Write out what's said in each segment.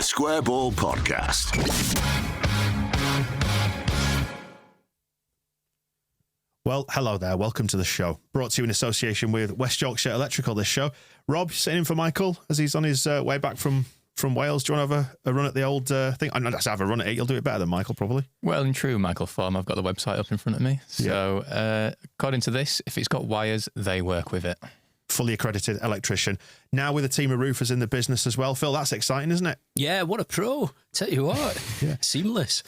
Square Ball Podcast. Well, hello there. Welcome to the show. Brought to you in association with West Yorkshire Electrical, this show. Rob, sitting in for Michael as he's on his way back from Wales. Do you want to have a run at the old thing? I'm not have a run at it. You'll do it better than Michael, probably. Well, in true Michael form, I've got the website up in front of me. So, according to this, if it's got wires, they work with it. Fully accredited electrician. Now with a team of roofers in the business as well. Phil, that's exciting, isn't it? Yeah, what a pro. Tell you what. Yeah. Seamless.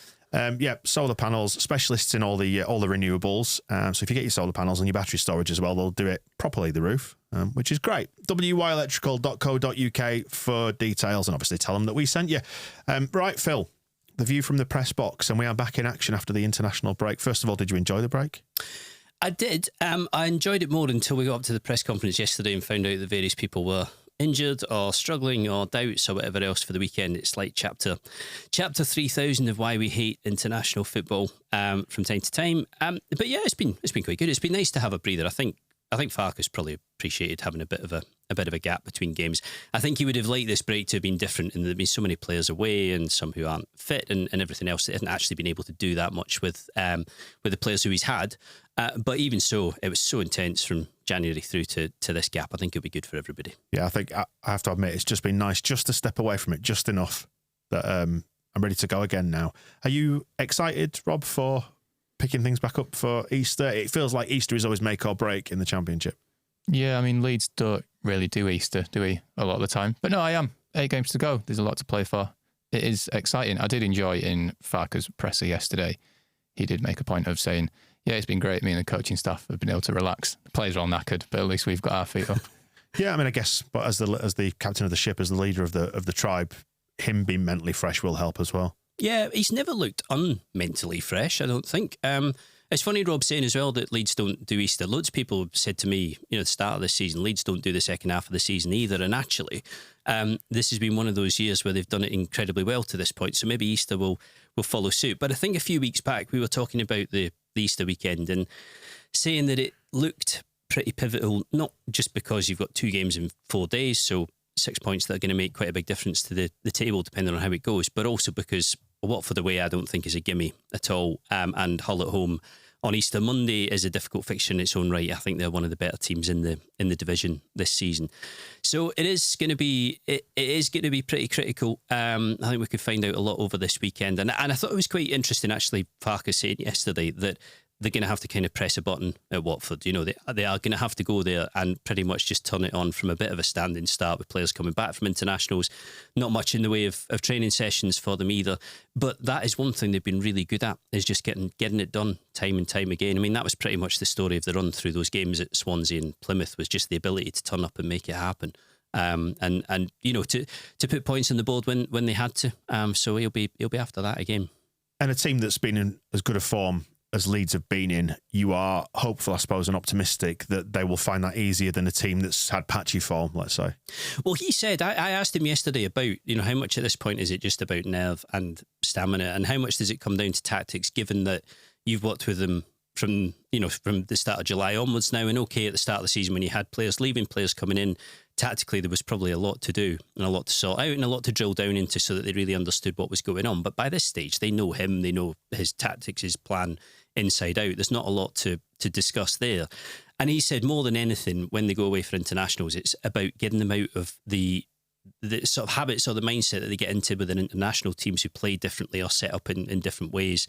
Solar panels, specialists in all the renewables. So if you get your solar panels and your battery storage as well, they'll do it properly, the roof, which is great. wyelectrical.co.uk for details, and obviously tell them that we sent you. Right, Phil, the view from the press box, and we are back in action after the international break. First of all, did you enjoy the break? I did. I enjoyed it more until we got up to the press conference yesterday and found out that various people were injured or struggling or doubts or whatever else for the weekend. It's like chapter 3000 of why we hate international football from time to time. But yeah, it's been quite good. It's been nice to have a breather. I think Farkas probably appreciated having a bit of a gap between games. I think he would have liked this break to have been different, and there'd been so many players away and some who aren't fit and everything else that hadn't actually been able to do that much with the players who he's had. But even so, it was so intense from January through to this gap. I think it'll be good for everybody. Yeah, I think I have to admit it's just been nice just to step away from it just enough that I'm ready to go again now. Are you excited, Rob, for picking things back up for Easter? It feels like Easter is always make or break in the Championship. Yeah, I mean, Leeds don't really do Easter, do we, a lot of the time? But no, I am. 8 games to go. There's a lot to play for. It is exciting. I did enjoy in Farkas' presser yesterday. He did make a point of saying, yeah, it's been great. Me and the coaching staff have been able to relax. The players are all knackered, but at least we've got our feet up. Yeah, I mean, I guess, but as the captain of the ship, as the leader of the tribe, him being mentally fresh will help as well. Yeah, he's never looked unmentally fresh, I don't think. It's funny, Rob, saying as well that Leeds don't do Easter. Loads of people have said to me, at the start of this season, Leeds don't do the second half of the season either. And actually, this has been one of those years where they've done it incredibly well to this point. So maybe Easter will follow suit. But I think a few weeks back, we were talking about the Easter weekend and saying that it looked pretty pivotal, not just because you've got 2 games in 4 days, so 6 points that are going to make quite a big difference to the table depending on how it goes, but also because Watford away I don't think is a gimme at all, and Hull at home on Easter Monday is a difficult fixture in its own right. I think they're one of the better teams in the division this season, so it is going to be pretty critical. I think we could find out a lot over this weekend, and I thought it was quite interesting actually. Farkas saying yesterday that they're going to have to kind of press a button at Watford. They are going to have to go there and pretty much just turn it on from a bit of a standing start with players coming back from internationals. Not much in the way of training sessions for them either. But that is one thing they've been really good at, is just getting it done time and time again. I mean, that was pretty much the story of the run through those games at Swansea and Plymouth, was just the ability to turn up and make it happen. And to put points on the board when they had to. So he'll be after that again. And a team that's been in as good a form as Leeds have been in, you are hopeful, I suppose, and optimistic that they will find that easier than a team that's had patchy form, let's say. Well, he said, I asked him yesterday about, how much at this point is it just about nerve and stamina, and how much does it come down to tactics, given that you've worked with them from the start of July onwards now, and okay, at the start of the season when you had players leaving, players coming in, tactically there was probably a lot to do and a lot to sort out and a lot to drill down into so that they really understood what was going on. But by this stage, they know him, they know his tactics, his plan inside out. There's not a lot to discuss there. And he said more than anything, when they go away for internationals, it's about getting them out of the sort of habits or the mindset that they get into with an international teams who play differently or set up in different ways,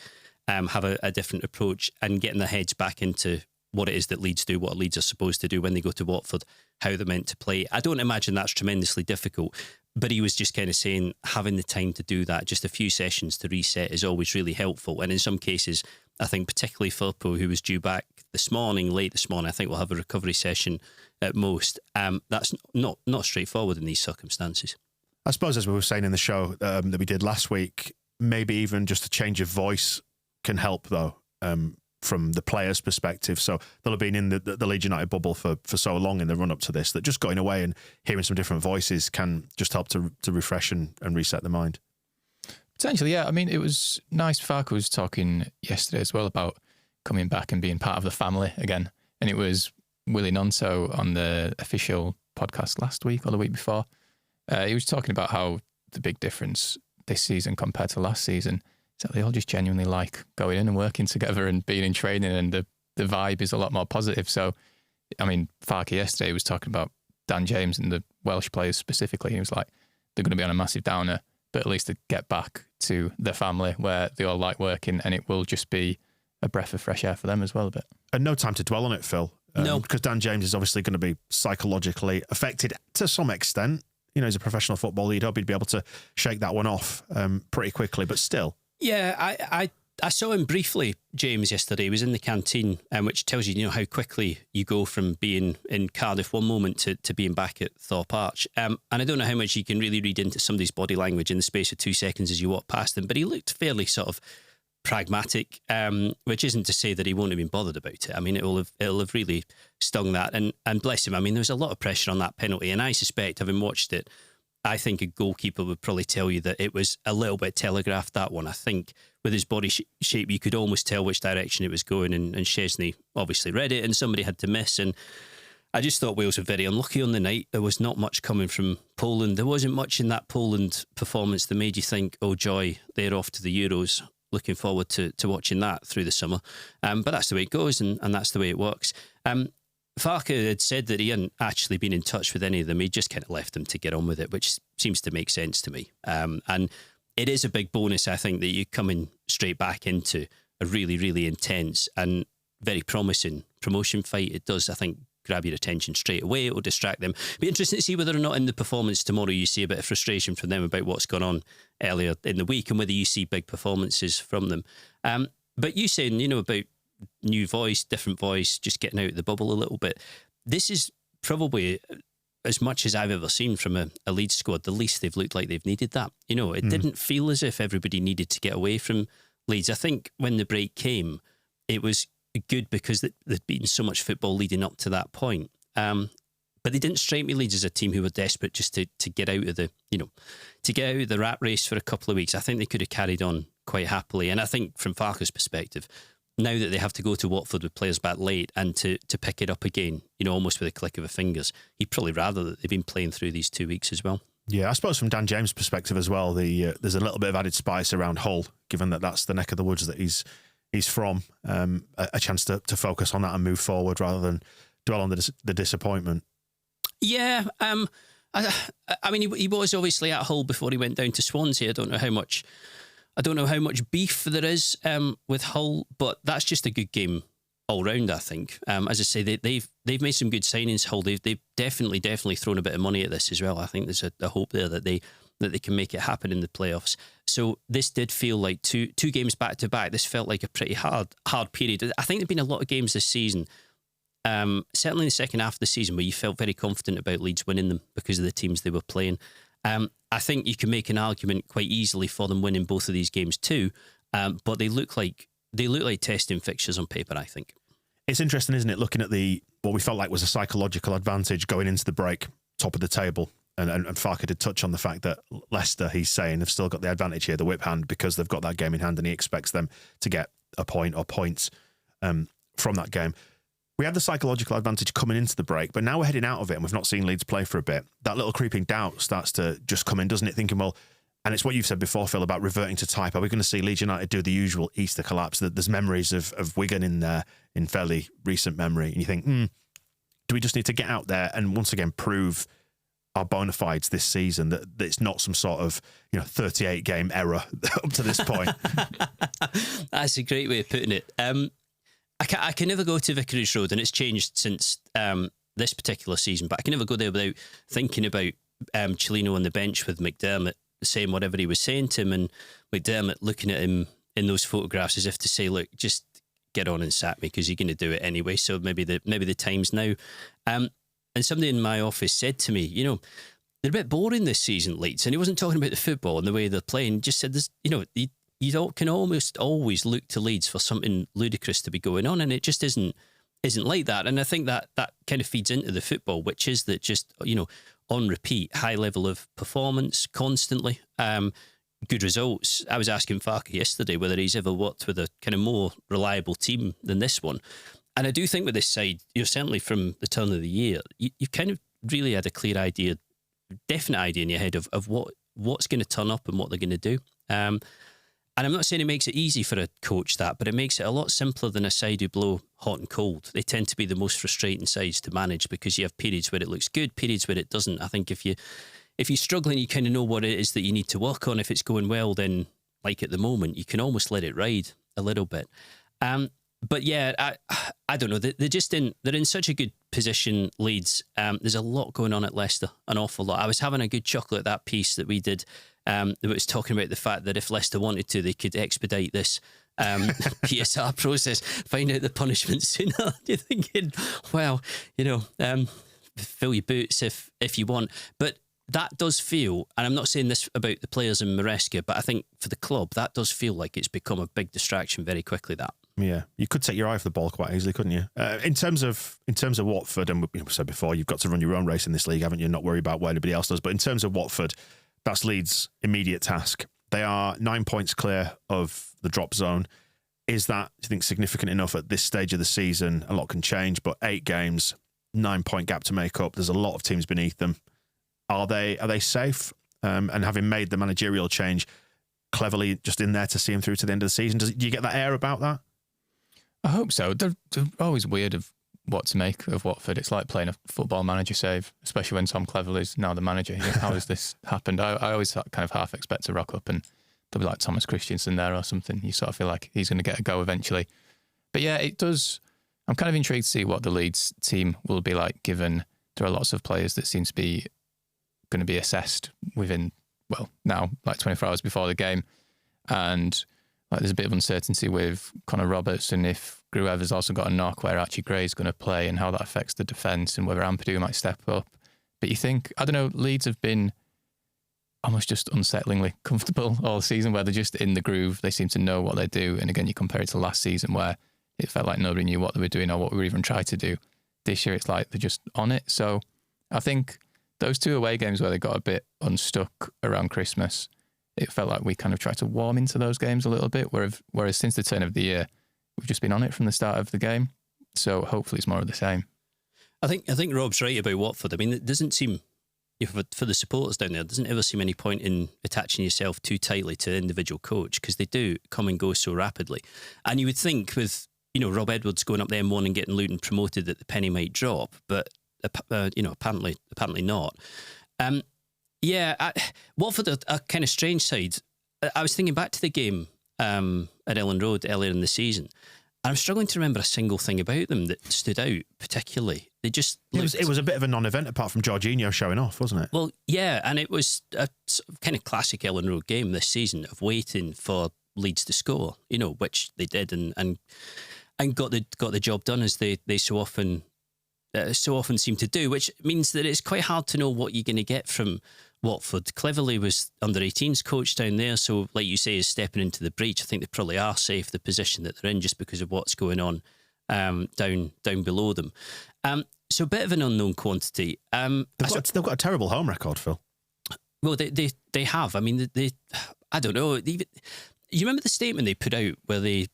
have a different approach, and getting their heads back into what it is that Leeds do, what Leeds are supposed to do when they go to Watford, how they're meant to play. I don't imagine that's tremendously difficult, but he was just kind of saying having the time to do that, just a few sessions to reset, is always really helpful. And in some cases, I think particularly Firpo, who was due back late this morning, I think we'll have a recovery session at most. That's not straightforward in these circumstances. I suppose, as we were saying in the show that we did last week, maybe even just a change of voice can help, though, from the players' perspective. So they'll have been in the Leeds United bubble for so long in the run-up to this, that just going away and hearing some different voices can just help to refresh and reset the mind. Potentially, yeah. I mean, it was nice. Farkas was talking yesterday as well about coming back and being part of the family again. And it was Willie Nonso on the official podcast last week or the week before. He was talking about how the big difference this season compared to last season is that they all just genuinely like going in and working together and being in training, and the vibe is a lot more positive. So, I mean, Farke yesterday was talking about Dan James and the Welsh players specifically. He was like, they're going to be on a massive downer, but at least they get back to their family where they all like working, and it will just be a breath of fresh air for them as well a bit. And no time to dwell on it, Phil. No. Because Dan James is obviously going to be psychologically affected to some extent. You know, he's a professional footballer. You'd hope he'd be able to shake that one off pretty quickly, but still. Yeah, I saw him briefly, James, yesterday. He was in the canteen, which tells you, how quickly you go from being in Cardiff one moment to being back at Thorpe Arch. And I don't know how much you can really read into somebody's body language in the space of 2 seconds as you walk past him, but he looked fairly sort of pragmatic, which isn't to say that he won't have been bothered about it. I mean, it'll have really stung that. And bless him, I mean, there was a lot of pressure on that penalty, and I suspect, having watched it, I think a goalkeeper would probably tell you that it was a little bit telegraphed, that one. I think with his body shape, you could almost tell which direction it was going, and Szczesny obviously read it, and somebody had to miss. And I just thought Wales were very unlucky on the night. There was not much coming from Poland. There wasn't much in that Poland performance that made you think, oh joy, they're off to the Euros. Looking forward to watching that through the summer. But that's the way it goes, and that's the way it works. Farke had said that he hadn't actually been in touch with any of them. He just kind of left them to get on with it, which seems to make sense to me. And it is a big bonus, I think, that you come in straight back into a really, really intense and very promising promotion fight. It does, I think, grab your attention straight away. It will distract them. Be interesting to see whether or not in the performance tomorrow you see a bit of frustration from them about what's gone on earlier in the week, and whether you see big performances from them. But you saying, about new voice, different voice, just getting out of the bubble a little bit. This is probably, as much as I've ever seen from a Leeds squad, the least they've looked like they've needed that. It didn't feel as if everybody needed to get away from Leeds. I think when the break came, it was good because there'd been so much football leading up to that point. But they didn't strike me, Leeds, as a team who were desperate just to get out of the rat race for a couple of weeks. I think they could have carried on quite happily. And I think from Farke's perspective, now that they have to go to Watford with players back late and to pick it up again, almost with a click of the fingers, he'd probably rather that they've been playing through these 2 weeks as well. Yeah, I suppose from Dan James' perspective as well, there's a little bit of added spice around Hull, given that that's the neck of the woods that he's from. A chance to focus on that and move forward rather than dwell on the disappointment. Yeah, I mean, he was obviously at Hull before he went down to Swansea. I don't know how much beef there is with Hull, but that's just a good game all round, I think. As I say, they've made some good signings. Hull, they've definitely thrown a bit of money at this as well. I think there's a hope there that they can make it happen in the playoffs. So this did feel like two games back to back. This felt like a pretty hard period. I think there've been a lot of games this season, certainly in the second half of the season, where you felt very confident about Leeds winning them because of the teams they were playing. I think you can make an argument quite easily for them winning both of these games too, but they look like testing fixtures on paper, I think. It's interesting, isn't it, looking at what we felt like was a psychological advantage going into the break, top of the table. And Farke did touch on the fact that Leicester, he's saying, have still got the advantage here, the whip hand, because they've got that game in hand, and he expects them to get a point or points from that game. We had the psychological advantage coming into the break, but now we're heading out of it and we've not seen Leeds play for a bit. That little creeping doubt starts to just come in, doesn't it? Thinking, well, and it's what you've said before, Phil, about reverting to type. Are we going to see Leeds United do the usual Easter collapse? There's memories of Wigan in there in fairly recent memory. And you think, do we just need to get out there and once again prove our bona fides this season, that it's not some sort of 38 game error up to this point? That's a great way of putting it. I can never go to Vicarage Road, and it's changed since this particular season, but I can never go there without thinking about Cellino on the bench with McDermott saying whatever he was saying to him, and McDermott looking at him in those photographs as if to say, look, just get on and sack me because you're going to do it anyway, so maybe the time's now. And somebody in my office said to me, they're a bit boring this season, Leeds, and he wasn't talking about the football and the way they're playing, just said this, you can almost always look to Leeds for something ludicrous to be going on, and it just isn't like that. And I think that kind of feeds into the football, which is that just on repeat, high level of performance constantly, good results. I was asking Farke yesterday whether he's ever worked with a kind of more reliable team than this one, and I do think with this side, certainly from the turn of the year, you've kind of really had a clear idea, definite idea in your head of what what's going to turn up and what they're going to do. And I'm not saying it makes it easy for a coach that, but it makes it a lot simpler than a side who blow hot and cold. They tend to be the most frustrating sides to manage because you have periods where it looks good, periods where it doesn't. I think if you're struggling, you kind of know what it is that you need to work on. If it's going well, then like at the moment, you can almost let it ride a little bit. But yeah, I don't know. They're in such a good position, Leeds. There's a lot going on at Leicester, an awful lot. I was having a good chuckle at that piece that we did. That was talking about the fact that if Leicester wanted to, they could expedite this PSR process, find out the punishment sooner. You're thinking, well, fill your boots if you want. But that does feel, and I'm not saying this about the players in Maresca, but I think for the club, that does feel like it's become a big distraction very quickly, that. Yeah, you could take your eye off the ball quite easily, couldn't you? In terms of Watford, and we said before, you've got to run your own race in this league, haven't you? Not worry about what anybody else does. But in terms of Watford, that's Leeds' immediate task. They are 9 points clear of the drop zone. Is that, do you think, significant enough at this stage of the season? A lot can change, but 8 games, 9-point gap to make up. There's a lot of teams beneath them. Are they safe? And having made the managerial change, cleverly just in there to see him through to the end of the season, do you get that air about that? I hope so. They're always weird of what to make of Watford. It's like playing a Football Manager save, especially when Tom Cleverley's now the manager. How has this happened? I always kind of half expect to rock up and there'll be like Thomas Christiansen there or something. You sort of feel like he's going to get a go eventually. But yeah, it does. I'm kind of intrigued to see what the Leeds team will be like, given there are lots of players that seem to be going to be assessed within, well, now, like 24 hours before the game. And like there's a bit of uncertainty with Connor Roberts and if Gruever's also got a knock where Archie Gray's going to play and how that affects the defence and whether Ampadu might step up. But you think, I don't know, Leeds have been almost just unsettlingly comfortable all season where they're just in the groove. They seem to know what they do. And again, you compare it to last season where it felt like nobody knew what they were doing or what we were even trying to do. This year, it's like they're just on it. So I think those 2 away games where they got a bit unstuck around Christmas, it felt like we kind of tried to warm into those games a little bit, whereas since the turn of the year, we've just been on it from the start of the game. So hopefully it's more of the same. I think Rob's right about Watford. I mean, it doesn't seem, for the supporters down there, it doesn't ever seem any point in attaching yourself too tightly to an individual coach because they do come and go so rapidly. And you would think with, Rob Edwards going up the M1 and getting Luton promoted that the penny might drop, but apparently not. Watford are a kind of strange side. I was thinking back to the game at Ellen Road earlier in the season, and I'm struggling to remember a single thing about them that stood out particularly. They just it was a bit of a non-event apart from Jorginho showing off, wasn't it? Well, yeah, and it was a kind of classic Ellen Road game this season of waiting for Leeds to score, which they did and got the job done as they so often seem to do, which means that it's quite hard to know what you're going to get from Watford. Cleverley was under-18s coach down there, so like you say, is stepping into the breach. I think they probably are safe, the position that they're in, just because of what's going on down below them. So a bit of an unknown quantity. They've got a terrible home record, Phil. Well, they have. I mean, I don't know. You remember the statement they put out where they,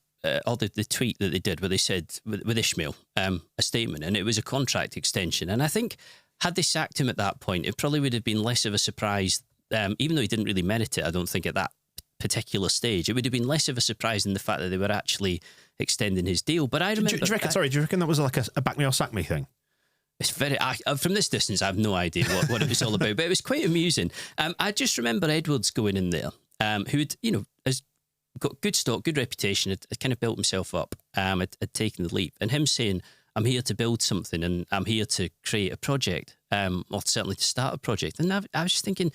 or the tweet that they did where they said, with Ishmael, a statement, and it was a contract extension. And I think had they sacked him at that point, it probably would have been less of a surprise, even though he didn't really merit it, I don't think, at that particular stage. It would have been less of a surprise than the fact that they were actually extending his deal. But I remember... Do you reckon that was like a back me or sack me thing? It's very... from this distance, I have no idea what it was all about, but it was quite amusing. I just remember Edwards going in there, who has got good stock, good reputation, had kind of built himself up, had taken the leap, and him saying, I'm here to build something and I'm here to create a project, or certainly to start a project. And I was just thinking,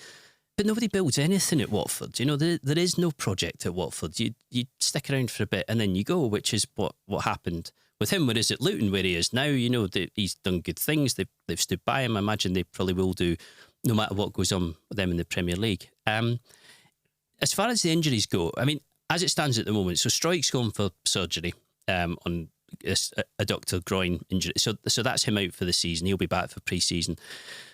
but nobody builds anything at Watford. There is no project at Watford. You stick around for a bit and then you go, which is what happened with him. Whereas at Luton, where he is now, he's done good things. They've stood by him. I imagine they probably will do, no matter what goes on with them in the Premier League. As far as the injuries go, I mean, as it stands at the moment, so Stroik's gone for surgery on a ductal groin injury. So that's him out for the season. He'll be back for pre-season.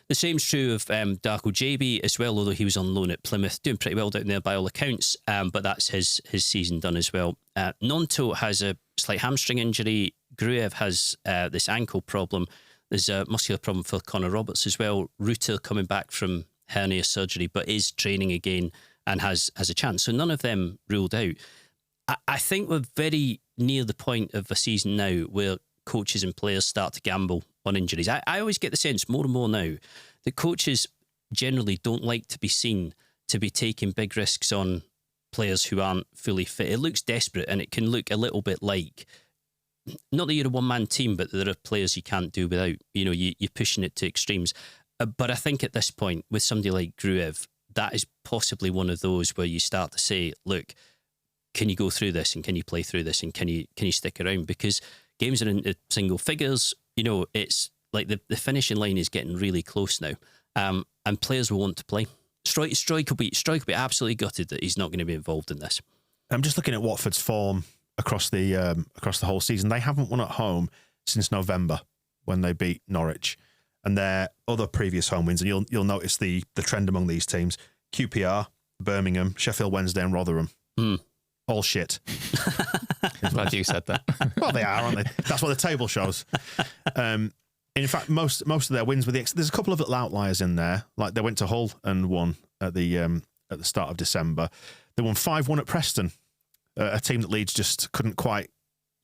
The same's true of Darko JB as well, although he was on loan at Plymouth, doing pretty well down there by all accounts, but that's his season done as well. Nonto has a slight hamstring injury. Gruev has this ankle problem. There's a muscular problem for Connor Roberts as well. Ruta coming back from hernia surgery, but is training again and has a chance. So none of them ruled out. I think we're very near the point of a season now where coaches and players start to gamble on injuries. I always get the sense more and more now that coaches generally don't like to be seen to be taking big risks on players who aren't fully fit. It looks desperate, and it can look a little bit like, not that you're a one-man team, but there are players you can't do without. You're pushing it to extremes. But I think at this point, with somebody like Gruev, that is possibly one of those where you start to say, look, can you go through this, and can you play through this, and can you stick around? Because games are into single figures. It's like the finishing line is getting really close now, and players will want to play. Stroik will be absolutely gutted that he's not going to be involved in this. I'm just looking at Watford's form across the whole season. They haven't won at home since November when they beat Norwich, and their other previous home wins. And you'll notice the trend among these teams: QPR, Birmingham, Sheffield Wednesday, and Rotherham. All shit. I'm glad you said that. Well, they are, aren't they? That's what the table shows. In fact, most of their wins with there's a couple of little outliers in there. Like they went to Hull and won at the start of December. They won 5-1 at Preston, a team that Leeds just couldn't quite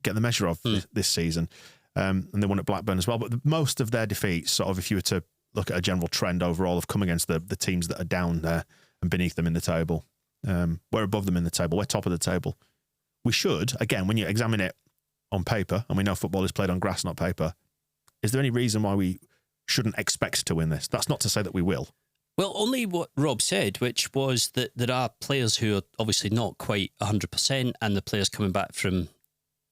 get the measure of this season. And they won at Blackburn as well. But most of their defeats, sort of, if you were to look at a general trend overall, have come against the teams that are down there and beneath them in the table. We're above them in the table. We're top of the table. We should, again, when you examine it on paper, and we know football is played on grass, not paper, is there any reason why we shouldn't expect to win this? That's not to say that we will. Well, only what Rob said, which was that there are players who are obviously not quite 100%, and the players coming back from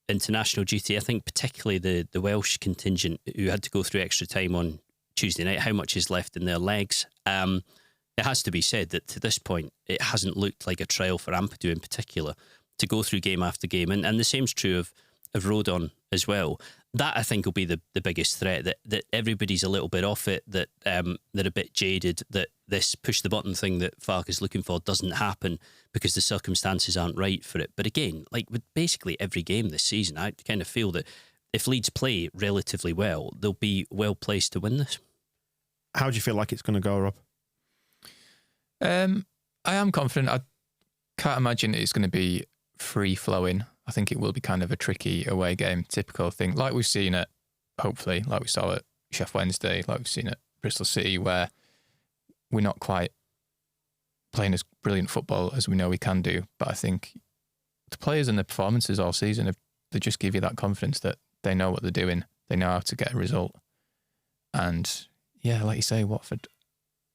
international duty. I think particularly the Welsh contingent who had to go through extra time on Tuesday night, how much is left in their legs. It has to be said that to this point, it hasn't looked like a trial for Ampadu in particular to go through game after game. And the same's true of Rodon as well. That, I think, will be the biggest threat, that everybody's a little bit off it, that they're a bit jaded, that this push-the-button thing that Farke is looking for doesn't happen because the circumstances aren't right for it. But again, like with basically every game this season, I kind of feel that if Leeds play relatively well, they'll be well-placed to win this. How do you feel like it's going to go, Rob? I am confident. I can't imagine it's going to be free-flowing. I think it will be kind of a tricky away game, typical thing, like we've seen at, hopefully, like we saw at Sheffield Wednesday, like we've seen at Bristol City, where we're not quite playing as brilliant football as we know we can do. But I think the players and the performances all season, they just give you that confidence that they know what they're doing. They know how to get a result. And yeah, like you say, Watford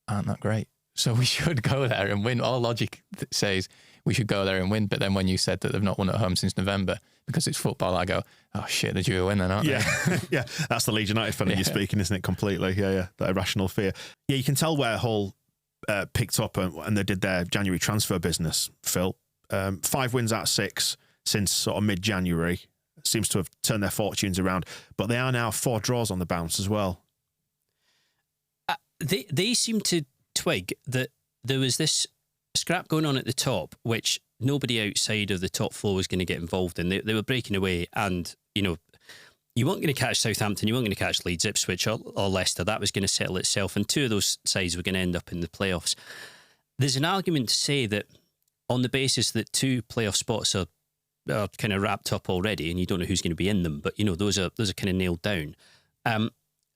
aren't that great. So we should go there and win. All logic says we should go there and win. But then when you said that they've not won at home since November because it's football, I go, oh shit, they're due a win then, aren't they? Yeah, that's the Leeds United fan you're speaking, isn't it? Completely. Yeah, that irrational fear. Yeah, you can tell where Hull picked up and they did their January transfer business, Phil. 5 wins out of 6 since sort of mid-January. Seems to have turned their fortunes around. But they are now 4 draws on the bounce as well. They seem to twig that there was this scrap going on at the top, which nobody outside of the top 4 was going to get involved in. They were breaking away, and you weren't going to catch Southampton, you weren't going to catch Leeds, Ipswich, or Leicester. That was going to settle itself, and 2 of those sides were going to end up in the playoffs. There's an argument to say that on the basis that 2 playoff spots are kind of wrapped up already, and you don't know who's going to be in them, but those are kind of nailed down.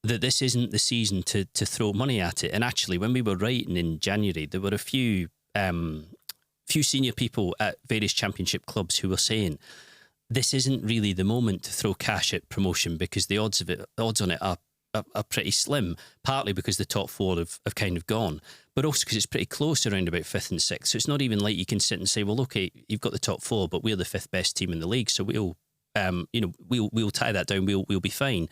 That this isn't the season to throw money at it. And actually, when we were writing in January, there were a few senior people at various championship clubs who were saying this isn't really the moment to throw cash at promotion because the odds on it are pretty slim, partly because the top 4 have kind of gone, but also because it's pretty close around about 5th and 6th. So it's not even like you can sit and say, well, okay, you've got the top 4, but we're the 5th best team in the league, so we'll tie that down, we'll be fine.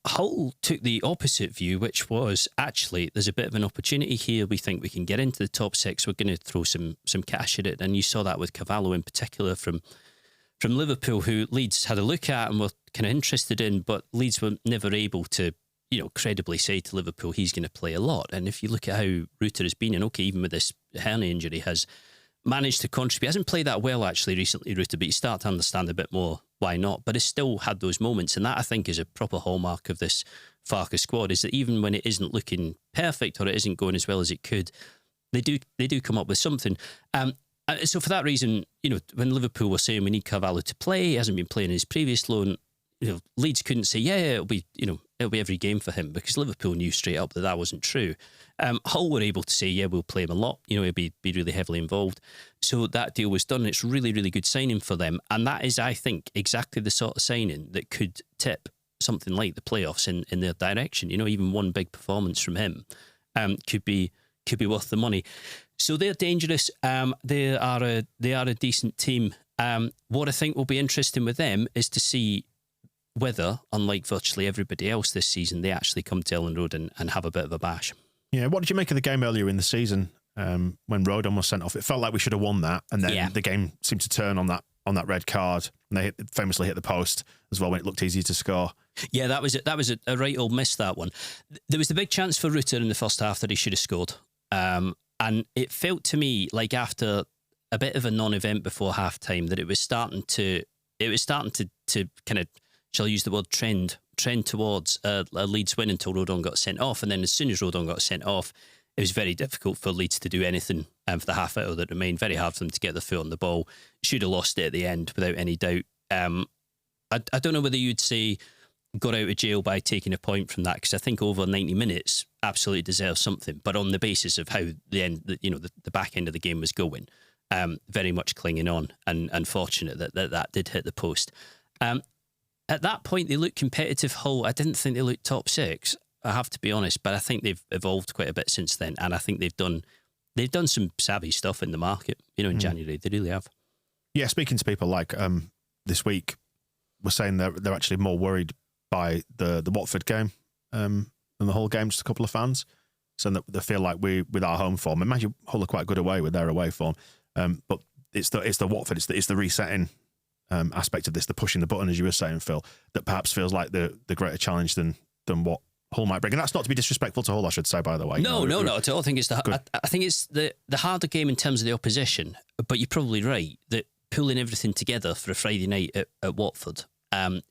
Hull took the opposite view, which was actually there's a bit of an opportunity here. We think we can get into the top 6. We're going to throw some cash at it, and you saw that with Cavallo in particular from Liverpool, who Leeds had a look at and were kind of interested in, but Leeds were never able to credibly say to Liverpool he's going to play a lot. And if you look at how Rutter has been, and okay, even with this hernia injury, has managed to contribute. He hasn't played that well actually recently, Rutter, but you start to understand a bit more why not? But it's still had those moments, and that I think is a proper hallmark of this Farke squad, is that even when it isn't looking perfect or it isn't going as well as it could, they do come up with something. So for that reason, when Liverpool were saying we need Carvalho to play, he hasn't been playing in his previous loan. Leeds couldn't say, it'll be every game for him, because Liverpool knew straight up that wasn't true. Hull were able to say, we'll play him a lot. He'll be really heavily involved. So that deal was done. It's really, really good signing for them. And that is, I think, exactly the sort of signing that could tip something like the playoffs in their direction. Even one big performance from him could be worth the money. So they're dangerous. They are a decent team. What I think will be interesting with them is to see whether, unlike virtually everybody else this season, they actually come to Ellen Road and have a bit of a bash. Yeah, what did you make of the game earlier in the season when Rodon was sent off? It felt like we should have won that, and then the game seemed to turn on that red card, and they famously hit the post as well when it looked easy to score. Yeah, that was a right old miss, that one. There was the big chance for Rutter in the first half that he should have scored, and it felt to me like after a bit of a non-event before half-time that it was starting to kind of, shall I use the word trend towards a Leeds win until Rodon got sent off. And then as soon as Rodon got sent off, it was very difficult for Leeds to do anything for the half hour that remained. Very hard for them to get their foot on the ball. Should have lost it at the end without any doubt. I don't know whether you'd say got out of jail by taking a point from that, because I think over 90 minutes absolutely deserves something. But on the basis of how the back end of the game was going, very much clinging on, and unfortunate that did hit the post. At that point, they looked competitive. Hull, I didn't think they looked top six, I have to be honest, but I think they've evolved quite a bit since then, and I think they've done some savvy stuff in the market. In January, they really have. Yeah, speaking to people like this week, we're saying they're actually more worried by the Watford game than the Hull game. Just a couple of fans, so that they feel like with our home form. Imagine Hull are quite good away with their away form, but it's the Watford, it's the resetting aspect of this, the pushing the button, as you were saying, Phil, that perhaps feels like the greater challenge than what Hull might bring. And that's not to be disrespectful to Hull, I should say, by the way. No, not at all. I think it's the harder game in terms of the opposition, but you're probably right that pulling everything together for a Friday night at Watford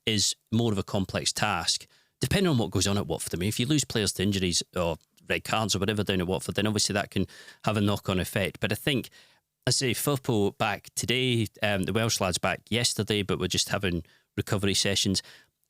is more of a complex task, depending on what goes on at Watford. I mean, if you lose players to injuries or red cards or whatever down at Watford, then obviously that can have a knock-on effect. But I think, I say, Firpo back today, the Welsh lads back yesterday, but we're just having recovery sessions.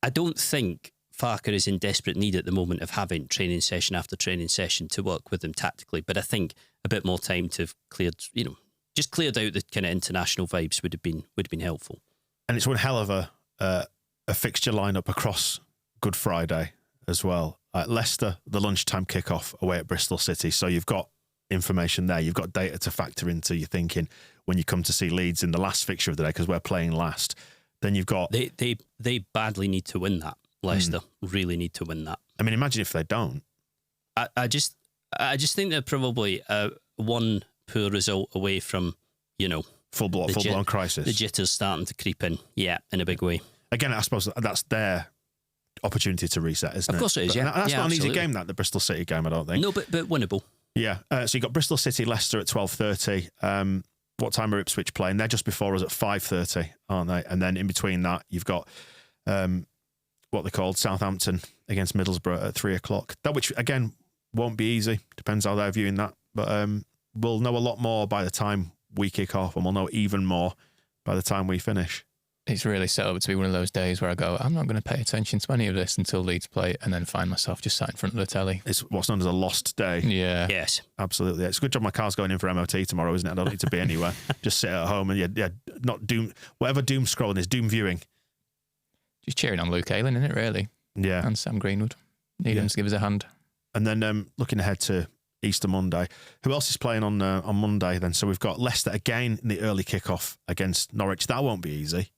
I don't think Farke is in desperate need at the moment of having training session after training session to work with them tactically, but I think a bit more time to have cleared out the kind of international vibes would have been helpful. And it's one hell of a fixture lineup across Good Friday as well. Leicester, the lunchtime kickoff away at Bristol City, so you've got information there. You've got data to factor into your thinking when you come to see Leeds in the last fixture of the day, because we're playing last. Then you've got they badly need to win that. Leicester really need to win that. I mean, imagine if they don't. I just think they're probably one poor result away from full-blown crisis. The jitters starting to creep in, in a big way. Again, I suppose that's their opportunity to reset, isn't it? Of course it is, yeah. That's not an absolutely. easy game, that, the Bristol City game, I don't think. No, but winnable. Yeah. So you've got Bristol City, Leicester at 12:30. What time are Ipswich playing? They're just before us at 5:30, aren't they? And then in between that, you've got what they called Southampton against Middlesbrough at 3 o'clock. That, which again won't be easy. Depends how they're viewing that. But we'll know a lot more by the time we kick off, and we'll know even more by the time we finish. It's really set up to be one of those days where I go, I'm not going to pay attention to any of this until Leeds play, and then find myself just sat in front of the telly. It's what's known as a lost day. Yeah. Yes. Absolutely. It's a good job my car's going in for MOT tomorrow, isn't it? I don't need to be anywhere. Just sit at home and not doom, whatever doom scrolling is, doom viewing. Just cheering on Luke Ayling, isn't it, really? Yeah. And Sam Greenwood. Need him to give us a hand. And then looking ahead to Easter Monday, who else is playing on Monday then? So we've got Leicester again in the early kickoff against Norwich. That won't be easy.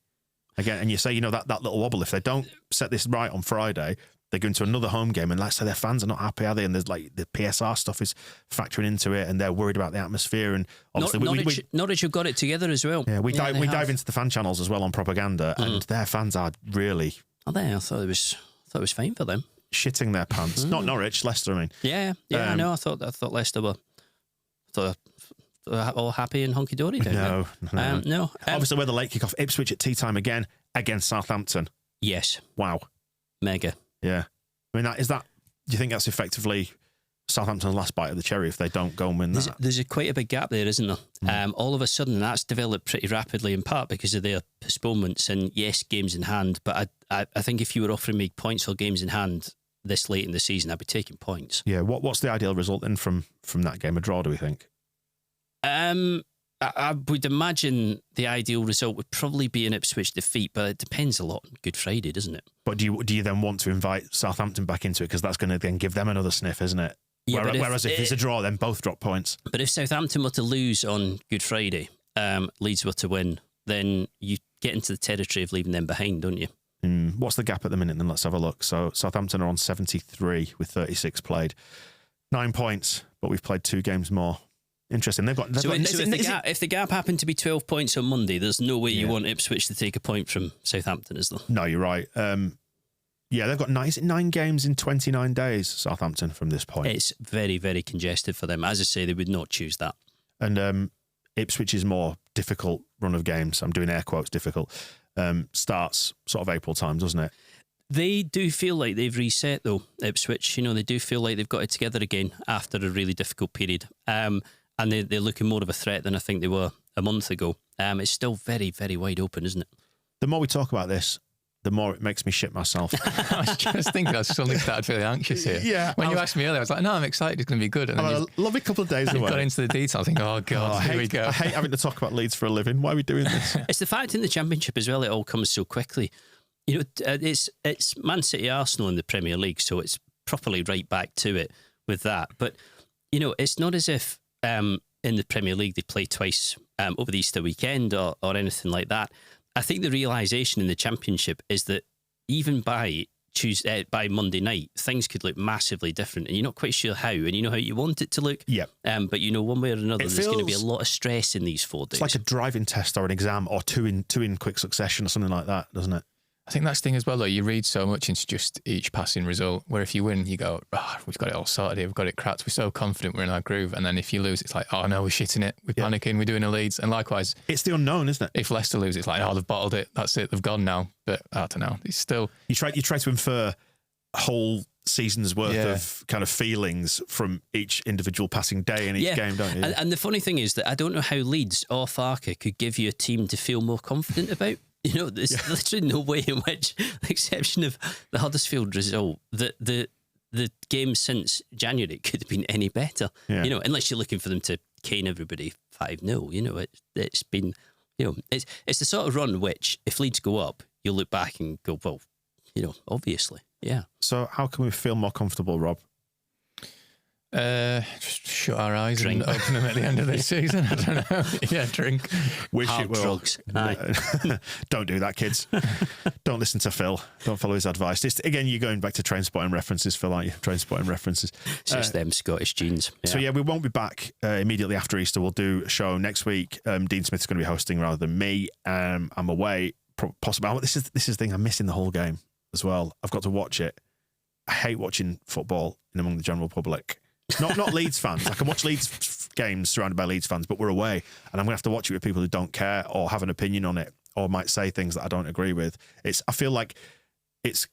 Again, and you say, that little wobble, if they don't set this right on Friday, they go into another home game, and let's say their fans are not happy, are they? And there's like the PSR stuff is factoring into it, and they're worried about the atmosphere. And obviously, Norwich have got it together as well. Yeah, we dive into the fan channels as well on propaganda, and their fans are really. Are they? I thought it was fine for them. Shitting their pants. Not Norwich, Leicester. I mean, yeah. I know. I thought Leicester were. All happy and hunky dory down No. there. No. Obviously, we're the late kick-off. Ipswich at tea time again. against Southampton. Yes. Wow. Mega. Yeah. I mean, do you think that's effectively Southampton's last bite of the cherry if they don't go and win that? There's quite a big gap there, isn't there? All of a sudden, that's developed pretty rapidly, in part because of their postponements and, yes, games in hand. But I think if you were offering me points for games in hand this late in the season, I'd be taking points. Yeah. What's the ideal result then from that game? A draw, do we think? I would imagine the ideal result would probably be an Ipswich defeat, but it depends a lot on Good Friday, doesn't it? But do you then want to invite Southampton back into it, because that's going to then give them another sniff, isn't it? Yeah, Whereas if it's a draw, then both drop points. But if Southampton were to lose on Good Friday, Leeds were to win, then you get into the territory of leaving them behind, don't you? What's the gap at the minute? Then let's have a look. So Southampton are on 73 with 36 played, 9 points, but we've played 2 games more. Interesting. If the gap happened to be 12 points on Monday, there's no way you want Ipswich to take a point from Southampton, is there? No, you're right. Yeah, they've got 9 games in 29 days, Southampton, from this point. It's very, very congested for them. As I say, they would not choose that. And Ipswich's more difficult run of games, I'm doing air quotes, difficult, starts sort of April time, doesn't it? They do feel like they've reset, though, Ipswich. They do feel like they've got it together again after a really difficult period. And they're looking more of a threat than I think they were a month ago. It's still very, very wide open, isn't it? The more we talk about this, the more it makes me shit myself. I was just thinking I suddenly started feeling anxious here. Yeah. When you asked me earlier, I was like, no, I'm excited. It's going to be good. And then a lovely couple of days you away. got into the details. Thinking, oh, God, here we go. I hate having to talk about Leeds for a living. Why are we doing this? It's the fact in the Championship as well, it all comes so quickly. It's Man City, Arsenal in the Premier League, so it's properly right back to it with that. But, it's not as if in the Premier League they play twice over the Easter weekend or anything like that. I think the realisation in the Championship is that even by Monday night, things could look massively different, and you're not quite sure how, and you know how you want it to look. Yeah. But one way or another, there's going to be a lot of stress in these 4 days. It's like a driving test or an exam, or two in quick succession or something like that, doesn't it? I think that's the thing as well, though. You read so much into just each passing result, where if you win, you go, we've got it all sorted here, we've got it cracked, we're so confident we're in our groove. And then if you lose, it's like, oh no, we're shitting it, we're panicking, we're doing a Leeds. And likewise, it's the unknown, isn't it? If Leicester lose, it's like, oh, they've bottled it, that's it, they've gone now. But I don't know, it's still... You try to infer a whole season's worth of kind of feelings from each individual passing day in each game, don't you? And the funny thing is that I don't know how Leeds or Farke could give you a team to feel more confident about. There's literally no way in which, with the exception of the Huddersfield result, the game since January could have been any better. Yeah. Unless you're looking for them to cane everybody 5-0. It's been, it's the sort of run which, if Leeds go up, you'll look back and go, well, obviously, yeah. So how can we feel more comfortable, Rob? Just shut our eyes and open them at the end of this season. I don't know. Yeah, drink. Wish hard it will. Drugs. Don't do that, kids. Don't listen to Phil. Don't follow his advice. Again, you're going back to train spotting references, Phil, aren't you? Train spotting references. It's just them Scottish genes. Yeah. So we won't be back immediately after Easter. We'll do a show next week. Dean Smith's going to be hosting rather than me. I'm away. Possibly. This is the thing. I'm missing the whole game as well. I've got to watch it. I hate watching football in among the general public. Not Leeds fans. I can watch Leeds games surrounded by Leeds fans, but we're away, and I'm going to have to watch it with people who don't care or have an opinion on it or might say things that I don't agree with. I feel like it's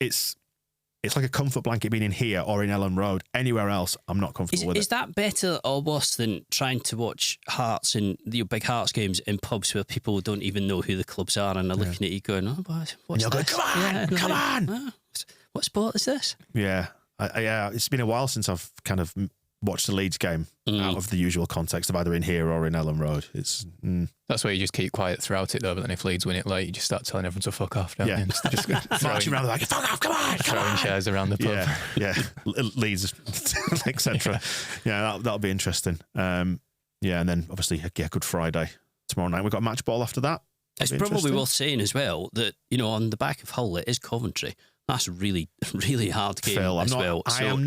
like a comfort blanket being in here or in Ellen Road. Anywhere else, I'm not comfortable with it. Is that better or worse than trying to watch Hearts and the big Hearts games in pubs where people don't even know who the clubs are and are looking at you going, "Oh, what's and you're this?" Going, come on! Oh, what sport is this? Yeah, it's been a while since I've kind of watched the Leeds game out of the usual context of either in here or in Ellen Road. That's where you just keep quiet throughout it, though. But then if Leeds win it late, you just start telling everyone to fuck off, don't you? Just marching around like, fuck off, come on! Throwing chairs around the pub. Yeah. Leeds, etc. Yeah, that'll be interesting. And then obviously, Good Friday tomorrow night. We've got match ball after that. It's probably worth saying as well that, on the back of Hull, it is Coventry. That's a really, really hard game Phil, as well. I'm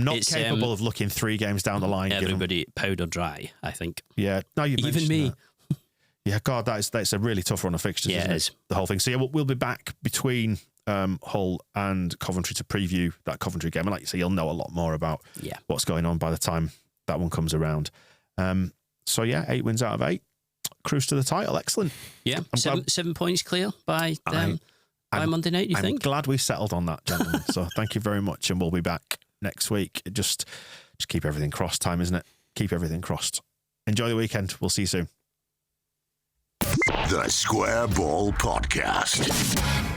not capable of looking 3 games down the line. Everybody powder dry, I think. Yeah. No, you even me. That. Yeah, God, that's a really tough run of fixtures, isn't it? The whole thing. So, we'll be back between Hull and Coventry to preview that Coventry game. And like you say, you'll know a lot more about what's going on by the time that one comes around. 8 wins out of 8. cruise to the title. Excellent. Yeah, 7 points clear by Monday night, you think? I'm glad we settled on that, gentlemen. So thank you very much, and we'll be back next week. Just keep everything crossed time, isn't it? Keep everything crossed. Enjoy the weekend. We'll see you soon. The Square Ball Podcast.